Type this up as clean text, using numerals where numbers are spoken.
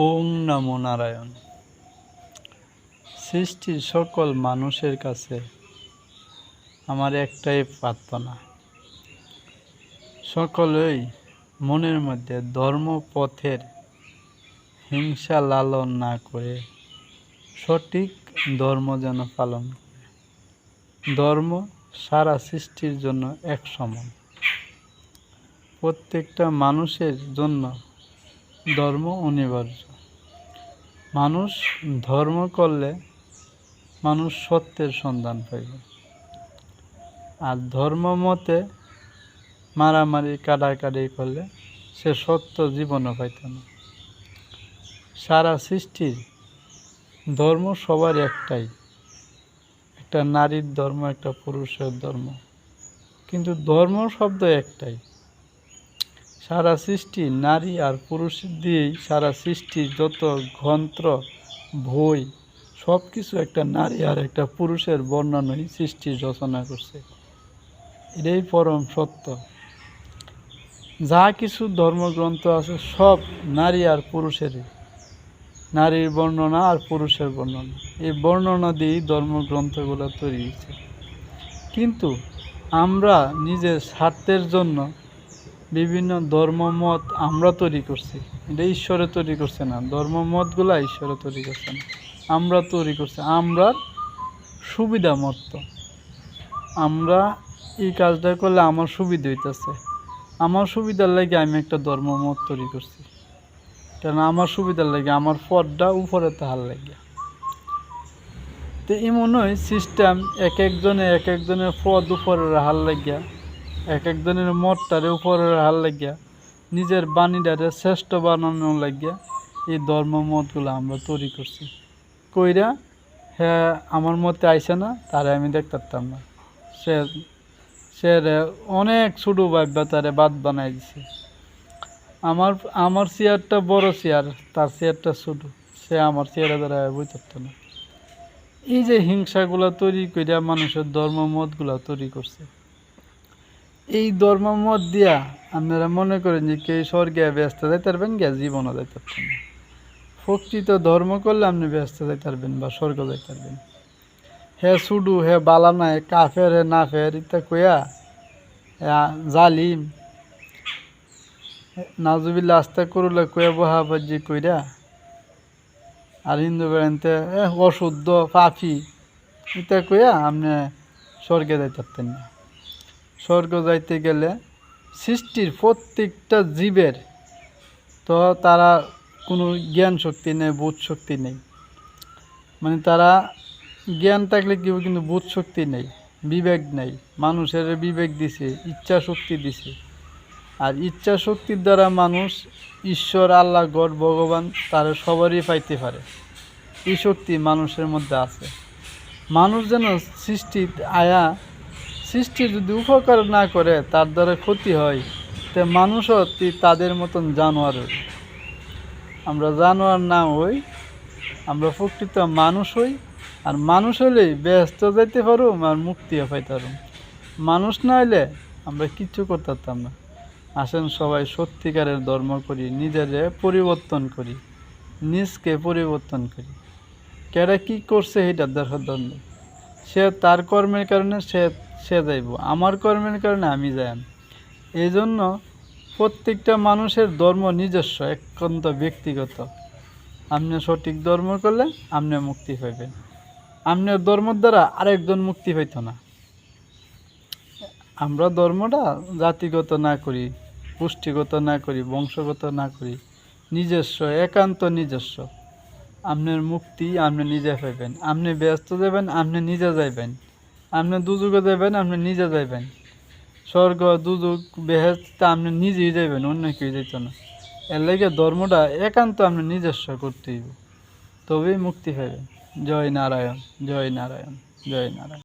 ওম নমো নারায়ণ। সৃষ্টির সকল মানুষের কাছে আমার একটাই প্রার্থনা, সকলেই মনের মধ্যে ধর্মপথের হিংসা লালন না করে সঠিক ধর্ম যেন পালন করে। ধর্ম সারা সৃষ্টির জন্য এক সমান। প্রত্যেকটা মানুষের জন্য ধর্ম অনিবার্য। মানুষ ধর্ম করলে মানুষ সত্যের সন্ধান পাইবে, আর ধর্ম মতে মারামারি কাটাকাটি করলে সে সত্য জীবনও পাইত না। সারা সৃষ্টির ধর্ম সবার একটাই, একটা নারীর ধর্ম, একটা পুরুষের ধর্ম, কিন্তু ধর্ম শব্দ একটাই। সারা সৃষ্টি নারী আর পুরুষ দিয়েই সারা সৃষ্টির যত গ্রন্থ, বই, সব কিছু একটা নারী আর একটা পুরুষের বর্ণনায় সৃষ্টি রচনা করছে। এটাই পরম সত্য। যা কিছু ধর্মগ্রন্থ আছে সব নারী আর পুরুষেরই, নারীর বর্ণনা আর পুরুষের বর্ণনা, এই বর্ণনা দিয়েই ধর্মগ্রন্থগুলো তৈরি হয়েছে। কিন্তু আমরা নিজের স্বার্থের জন্য বিভিন্ন ধর্মমত আমরা তৈরি করছি। এটা ঈশ্বরে তৈরি করছে না, ধর্মমতগুলো ঈশ্বরে তৈরি করছে না, আমরা তৈরি করছি। আমরা সুবিধা মতো আমরা এই কাজটা করলে আমার সুবিধা হইতেছে, আমার সুবিধার লাগে আমি একটা ধর্মমত তৈরি করছি, কারণ আমার সুবিধার লাগে, আমার পথটা উপরে তাহার লাগে। তো এমনই সিস্টেম, এক একজনের পদ উপরে রাখার লাগিয়া, এক একজনের মতটারে উপরে রাখার লাগিয়া, নিজের বাণীটারে শ্রেষ্ঠ বানানোর লাগিয়া এই ধর্মমতগুলো আমরা তৈরি করছি। কইরা হ্যাঁ আমার মতে আইসে না, তারে আমি দেখতে পারতাম না, সে অনেক ছোটো ভাববা তারে বাদ বানাই দিছে। আমার চেয়ারটা বড় চেয়ার, তার চেয়ারটা ছোটো, সে আমার চেয়ারে দ্বারা বুঝতে পারত না। এই যে হিংসাগুলো তৈরি করিয়া মানুষের ধর্মমতগুলো তৈরি করছে, এই ধর্মমত দিয়া আপনারা মনে করেন যে কে স্বর্গে ব্যস্ত যাইতে পারবেন, গিয়া জীবনও যাইতে পারবেন না। প্রকৃত ধর্ম করলে আপনি ব্যস্ত যাইতে পারবেন বা স্বর্গ যাইতে পারবেন। হে সুডু, হে বালা নাই, কাফের, হে নাফের ইত্যা কইয়া জালিম নাজুবিল্লা আস্তা করলে কয়ে বহাবাজি কইরা, আর হিন্দু বেড়াইতে অশুদ্ধ পাপি ইত্যা কইয়া আপনি স্বর্গে যাইতে পারতেন না। স্বর্গ যাইতে গেলে সৃষ্টির প্রত্যেকটা জীবের তো তারা কোনো জ্ঞান শক্তি নেই, বোধ শক্তি নেই। মানে তারা জ্ঞান থাকলে কেউ, কিন্তু বোধ শক্তি নেই, বিবেক নেই। মানুষের বিবেক দিছে, ইচ্ছা শক্তি দিছে, আর ইচ্ছা শক্তির দ্বারা মানুষ ঈশ্বর, আল্লাহ, গড, ভগবান তারা সবারই পাইতে পারে। এই শক্তি মানুষের মধ্যে আছে। মানুষ যেন সৃষ্টি যদি উপকার না করে, তার দ্বারা ক্ষতি হয়, তো মানুষও তাদের মতন জানোয়ার। আমরা জানোয়ার না হই, আমরা প্রকৃত মানুষ হই। আর মানুষ হলেই ব্যস্ত যাইতে পারো আর মুক্তিও পাইতে পারো। মানুষ না হইলে আমরা কিচ্ছু করতে পারতাম না। আসেন সবাই সত্যিকারের ধর্ম করি, নিজেরে পরিবর্তন করি, নিজকে পরিবর্তন করি। কেরা কি করছে সেটার দেখার দরকার। সে তার কর্মের কারণে সে যাইব, আমার কর্মের কারণে আমি যাই। এই জন্য প্রত্যেকটা মানুষের ধর্ম নিজস্ব, একান্ত ব্যক্তিগত। আপনি সঠিক ধর্ম করলে আপনি মুক্তি পাইবেন। আপনার ধর্মের দ্বারা আরেকজন মুক্তি পাইত না। আমরা ধর্মটা জাতিগত না করি, পুষ্টিগত না করি, বংশগত না করি, নিজস্ব, একান্ত নিজস্ব। আপনার মুক্তি আপনি নিজে পাইবেন। আপনি ব্যস্ত যাবেন, আপনি নিজে যাইবেন। আপনি দুযুগে যাবেন, আপনি নিজে যাইবেন। স্বর্গ, দুযুগ, বেহেশত আপনি নিজেই যাইবেন, অন্য কেউ যাইত না। এর লাগে ধর্মটা একান্ত আপনি নিজস্ব করতে হইব, তবেই মুক্তি পাইবেন। জয় নারায়ণ, জয় নারায়ণ, জয় নারায়ণ।